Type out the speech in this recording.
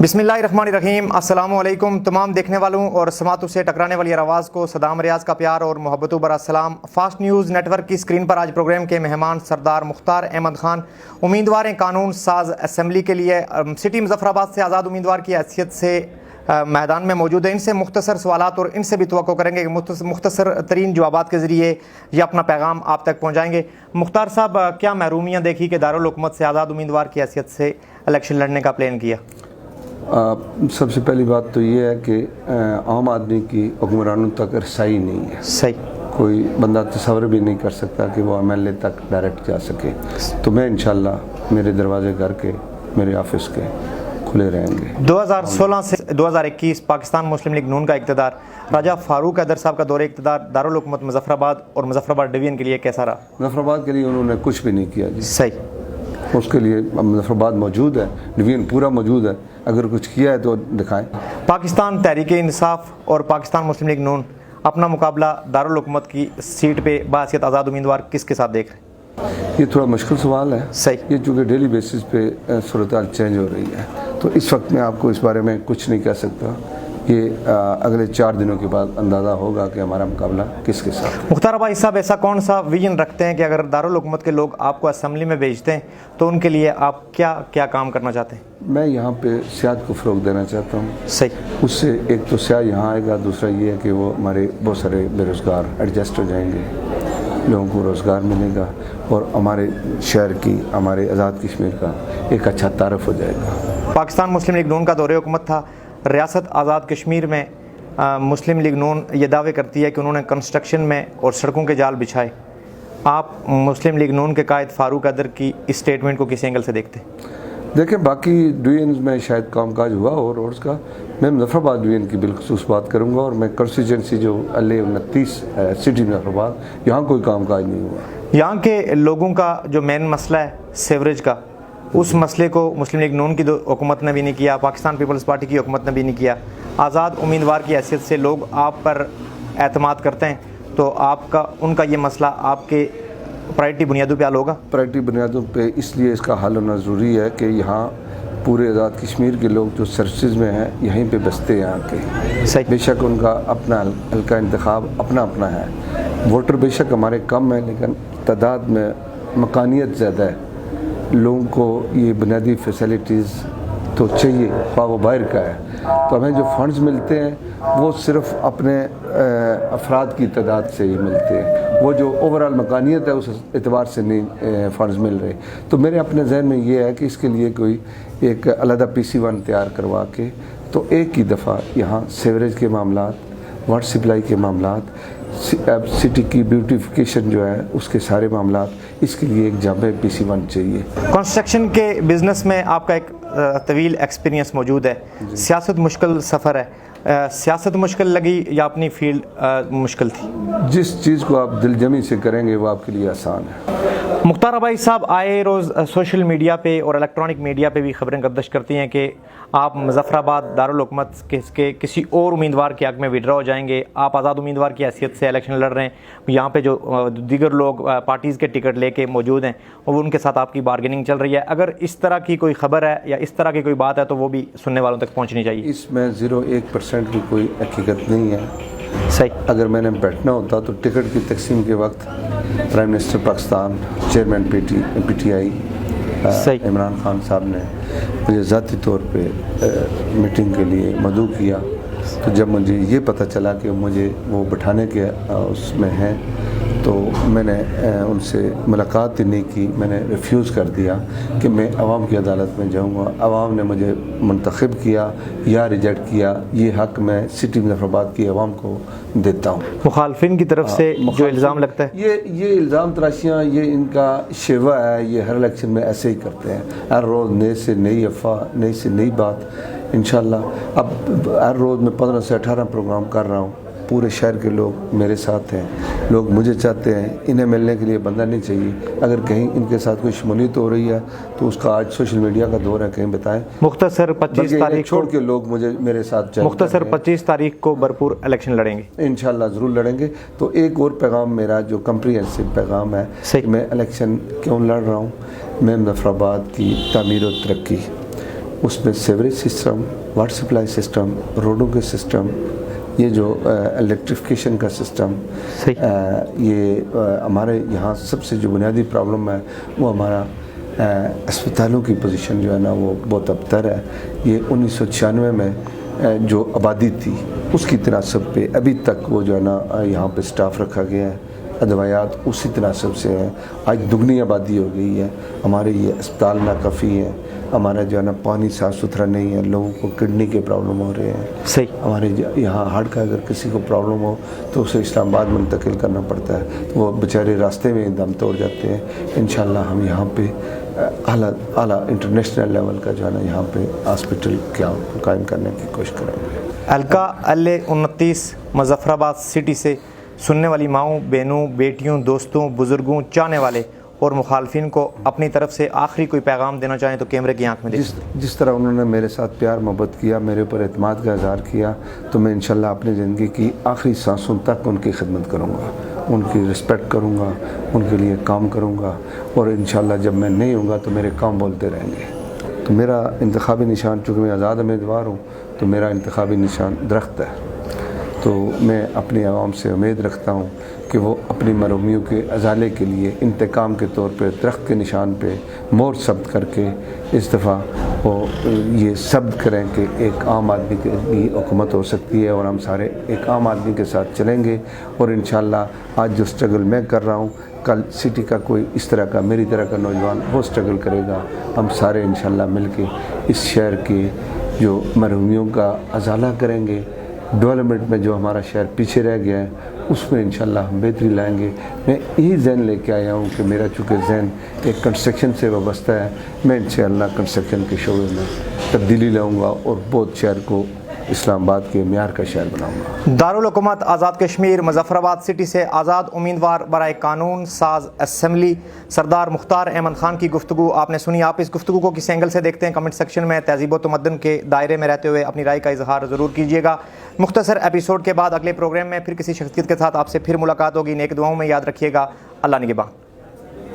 बिस्मिल्लाहिर्रहमानिर्रहीम। अस्सलामु अलैकुम तमाम देखने वालों और समातों से टकराने वाली आवाज़ को सदाम रियाज का प्यार और मोहब्बतों बर अस्सलाम। फास्ट न्यूज़ नेटवर्क की स्क्रीन पर आज प्रोग्राम के मेहमान सरदार मुख्तार अहमद खान, उम्मीदवार कानून साज असम्बली के लिए सिटी मुजफ्फराबाद से आज़ाद उम्मीदवार की हैसियत से मैदान में मौजूद है। इनसे मुख्तसर सवालात और इनसे भी तवक्को करेंगे कि मुख्तसर तरीन जवाबात के ज़रिए ये अपना पैगाम आप तक पहुँचाएँगे। मुख्तार साहब, क्या महरूमियाँ देखी कि दारुल हुकूमत से आज़ाद उम्मीदवार की हैसियत से इलेक्शन लड़ने का प्लान किया? सबसे पहली बात तो ये है कि आम आदमी की हुक्मरानों तक रसाई नहीं है। सही, कोई बंदा तस्वर भी नहीं कर सकता कि वो MLA तक डायरेक्ट जा सके। तो मैं इंशाल्लाह मेरे दरवाजे घर के, मेरे ऑफिस के खुले रहेंगे। 2016 से 2021 पाकिस्तान मुस्लिम लीग नून का इक़्तिदार, राजा फारूक हैदर साहब का दौरे इक़्तिदार दारुल हुकूमत मुजफ्फराबाद और मुजफ्फराबाद डिवीज़न के लिए कैसा रहा? मुजफ्फराबाद के लिए उन्होंने कुछ भी नहीं किया जी। सही, उसके लिए मुजफ्फराबाद मौजूद है, डिवीज़न पूरा मौजूद है, अगर कुछ किया है तो दिखाएं। पाकिस्तान तहरीक इंसाफ और पाकिस्तान मुस्लिम लीग नून अपना मुकाबला दारुल हुकूमत की सीट पे बासियत आज़ाद उम्मीदवार किसके साथ देख रहे हैं? ये थोड़ा मुश्किल सवाल है। सही, ये चूँकि डेली बेसिस पे सूरत हाल चेंज हो रही है, तो इस वक्त मैं आपको इस बारे में कुछ नहीं कह सकता। ये अगले 4 दिनों के बाद अंदाज़ा होगा कि हमारा मुकाबला किसके साथ। मुख्तार भाई साहब, ऐसा कौन सा विजन रखते हैं कि अगर दारुल हुकूमत के लोग आपको असम्बली में भेजते हैं तो उनके लिए आप क्या क्या काम करना चाहते हैं? मैं यहाँ पे सियाहत को फ़रोग देना चाहता हूँ। सही, उससे एक तो सियाह यहाँ आएगा, दूसरा ये है कि वो हमारे बहुत सारे बेरोज़गार एडजस्ट हो जाएंगे, लोगों को रोज़गार मिलेगा और हमारे शहर की, हमारे आज़ाद कश्मीर का एक अच्छा तारफ़ हो जाएगा। पाकिस्तान मुस्लिम लीग नून का दौरे हुकूमत था। रियासत आज़ाद कश्मीर में मुस्लिम लीग नून ये दावे करती है कि उन्होंने कंस्ट्रक्शन में और सड़कों के जाल बिछाए। आप मुस्लिम लीग नून के कायद फारूक हैदर की इस स्टेटमेंट को किस एंगल से देखते हैं? देखें, बाकी डिवीजन में शायद कामकाज हुआ हो रोड्स का, मैं मुजफ्फराबाद डिवीजन की बिलखसूस बात करूँगा। और मैं कंस्टिट्यूंसी जो LA-29 सिटी मुजफ्फराबाद, यहाँ कोई कामकाज नहीं हुआ। यहाँ के लोगों का जो मेन मसला है सीवरेज का, उस मसले को मुस्लिम लीग नून की हुकूमत ने भी नहीं किया, पाकिस्तान पीपल्स पार्टी की हुकूमत ने भी नहीं किया। आज़ाद उम्मीदवार की हैसियत से लोग आप पर एतमाद करते हैं, तो आपका उनका ये मसला आपके प्रायोरिटी बुनियादों पे हल होगा? प्रायोरिटी बुनियादों पे इसलिए इसका हल होना ज़रूरी है कि यहाँ पूरे आज़ाद कश्मीर के लोग जो सर्विसेज में हैं यहीं पे बसते हैं यहाँ के। सही, बेशक उनका अपना हल्का इंतखाब अपना अपना है, वोटर बेशक हमारे कम है, लेकिन तादाद में मकानियत ज़्यादा है। लोगों को ये बुनियादी फैसिलिटीज़ तो चाहिए, ख्वाह वो बाहर का है। तो हमें जो फंड्स मिलते हैं वो सिर्फ अपने अफराद की तादाद से ही मिलते हैं, वो जो ओवरऑल मकानियत है उस एतबार से नहीं फंड्स मिल रहे। तो मेरे अपने जहन में ये है कि इसके लिए कोई एक अलग PC1 तैयार करवा के तो एक ही दफ़ा यहाँ सीवरेज के मामलात, वाटर सप्लाई के मामलात, सिटी की ब्यूटिफिकेशन जो है उसके सारे मामलात, इसके लिए एक जामे PC1 चाहिए। कंस्ट्रक्शन के बिज़नेस में आपका एक तवील एक्सपीरियंस मौजूद है। सियासत मुश्किल सफ़र है, सियासत मुश्किल लगी या अपनी फील्ड मुश्किल थी? जिस चीज़ को आप दिलजमी से करेंगे वो आपके लिए आसान है। मुख्तार भाई साहब, आए रोज़ सोशल मीडिया पे और इलेक्ट्रॉनिक मीडिया पे भी खबरें गर्दिश करती हैं कि आप मुजफ्फराबाद दारुल हुकूमत के किसी और उम्मीदवार के हक़ में विड्रॉ हो जाएंगे, आप आज़ाद उम्मीदवार की हैसियत से इलेक्शन लड़ रहे हैं। यहाँ पे जो दीगर लोग पार्टीज़ के टिकट लेके मौजूद हैं और उनके साथ आपकी बार्गेनिंग चल रही है। अगर इस तरह की कोई खबर है या इस तरह की कोई बात है तो वो भी सुनने वालों तक पहुँचनी चाहिए। इसमें 0.1% भी कोई हकीकत नहीं है। सही, अगर मैंने बैठना होता तो टिकट की तकसीम के वक्त prime minister Pakistan, chairman PTI Imran Khan साहब ने मुझे ज़ाती तौर पे मीटिंग के लिए मदऊ किया। तो जब मुझे ये पता चला कि मुझे वो बिठाने के उसमें हैं, तो मैंने उनसे मुलाकात ही नहीं की। मैंने रिफ्यूज़ कर दिया कि मैं अवाम की अदालत में जाऊंगा। अवाम ने मुझे मुंतखब किया या रिजेक्ट किया, ये हक़ मैं सिटी मुजफ्फराबाद की अवाम को देता हूँ। मुखालफिन की तरफ से जो इल्ज़ाम लगता है, ये इल्ज़ाम तराशियाँ, ये इनका शेवा है। ये हर इलेक्शन में ऐसे ही करते हैं, हर रोज़ नई से नई अफवाह, नई से नई बात। इंशाल्लाह अब हर रोज़ मैं 15 से 18 प्रोग्राम कर रहा हूँ। पूरे शहर के लोग मेरे साथ हैं, लोग मुझे चाहते हैं। इन्हें मिलने के लिए बंदा नहीं चाहिए। अगर कहीं इनके साथ कोई शमूलियत हो रही है तो उसका आज सोशल मीडिया का दौर है, कहीं बताएं। मुख्तसर 25 तारीख छोड़ के लोग मुझे मेरे साथ चाहिए। मुख्तसर 25 तारीख को भरपूर इलेक्शन लड़ेंगे, इंशाल्लाह ज़रूर लड़ेंगे। तो एक और पैगाम मेरा जो कम्प्रीहेंसिव पैगाम है, मैं इलेक्शन क्यों लड़ रहा हूँ, मैं मुजफ्फराबाद की तामीर और तरक्की, उसमें sewerage system, water supply system, रोडों के सिस्टम, ये जो इलेक्ट्रिफिकेशन का सिस्टम, ये हमारे यहाँ सबसे जो बुनियादी प्रॉब्लम है वो हमारा अस्पतालों की पोजीशन जो है ना वो बहुत अबतर है। ये 1996 में जो आबादी थी उसकी तनासब पे अभी तक वो जो है ना यहाँ पे स्टाफ रखा गया है, अदवायात उसी तनासब से हैं। आज दुगनी आबादी हो गई है, हमारे ये अस्पताल नाकाफ़ी है, हमारा जो है ना पानी साफ़ सुथरा नहीं है, लोगों को किडनी के प्रॉब्लम हो रहे हैं। सही। हमारे यहाँ हार्ट का अगर किसी को प्रॉब्लम हो तो उसे इस्लामाबाद मुंतकिल करना पड़ता है, तो वो बेचारे रास्ते में दम तोड़ जाते हैं। इंशाल्लाह हम यहाँ पे आला इंटरनेशनल लेवल का जो है ना यहाँ पे हॉस्पिटल कायम करने की कोशिश करेंगे। हल्का LA-29 मुजफ्फराबाद सिटी से सुनने वाली माओं, बहनों, बेटियों, दोस्तों, बुज़ुर्गों, चाहने वाले और मुखालफिन को अपनी तरफ से आखिरी कोई पैगाम देना चाहें तो कैमरे की आंख में जिस तरह उन्होंने मेरे साथ प्यार मोहब्बत किया, मेरे ऊपर एतमाद का इज़हार किया, तो मैं इंशाल्लाह अपनी ज़िंदगी की आखिरी सांसों तक उनकी खिदमत करूँगा, उनकी रिस्पेक्ट करूँगा, उनके लिए काम करूँगा और इंशाल्लाह जब मैं नहीं होऊंगा तो मेरे काम बोलते रहेंगे। तो मेरा इंतखाबी निशान, चूँकि मैं आज़ाद उम्मीदवार हूँ, तो मेरा इंतखाबी निशान दरख्त है। तो मैं अपनी आवाम से उम्मीद रखता हूँ कि वो अपनी महरूमियों के अजाले के लिए इंतकाम के तौर पे दरख्त के निशान पे मोहर सब्त करके इस दफ़ा वो ये सब्त करें कि एक आम आदमी की हुकूमत हो सकती है और हम सारे एक आम आदमी के साथ चलेंगे। और इंशाल्लाह आज जो स्ट्रगल मैं कर रहा हूँ, कल सिटी का कोई इस तरह का मेरी तरह का नौजवान वो स्ट्रगल करेगा। हम सारे इंशाल्लाह मिल के इस शहर के जो महरूमियों का अजाला करेंगे, डेवलपमेंट में जो हमारा शहर पीछे रह गया है उसमें इंशाल्लाह हम बेहतरी लाएंगे। मैं यही जहन लेके आया हूँ कि मेरा चूँकि जहन एक कंस्ट्रक्शन से वाबस्ता है, मैं इंशाल्लाह कंस्ट्रक्शन के शोबे में तब्दीली लाऊंगा और बहुत शहर को इस्लामाबाद के म्यार का शहर बनाऊंगा। दारुल हुकूमत आज़ाद कश्मीर मुजफ्फराबाद सिटी से आज़ाद उम्मीदवार बराए कानून साज असम्बली सरदार मुख्तार अहमद खान की गुफ्तगू आपने सुनी। आप इस गुफ्तगू को किस एंगल से देखते हैं, कमेंट सेक्शन में तहज़ीब व तमद्दुन के दायरे में रहते हुए अपनी राय का इजहार ज़रूर कीजिएगा। मुख्तसर एपिसोड के बाद अगले प्रोग्राम में फिर किसी शख्सियत के साथ आपसे फिर मुलाकात होगी। नेक दुआओं में याद रखिएगा। अल्लाह निगहबान।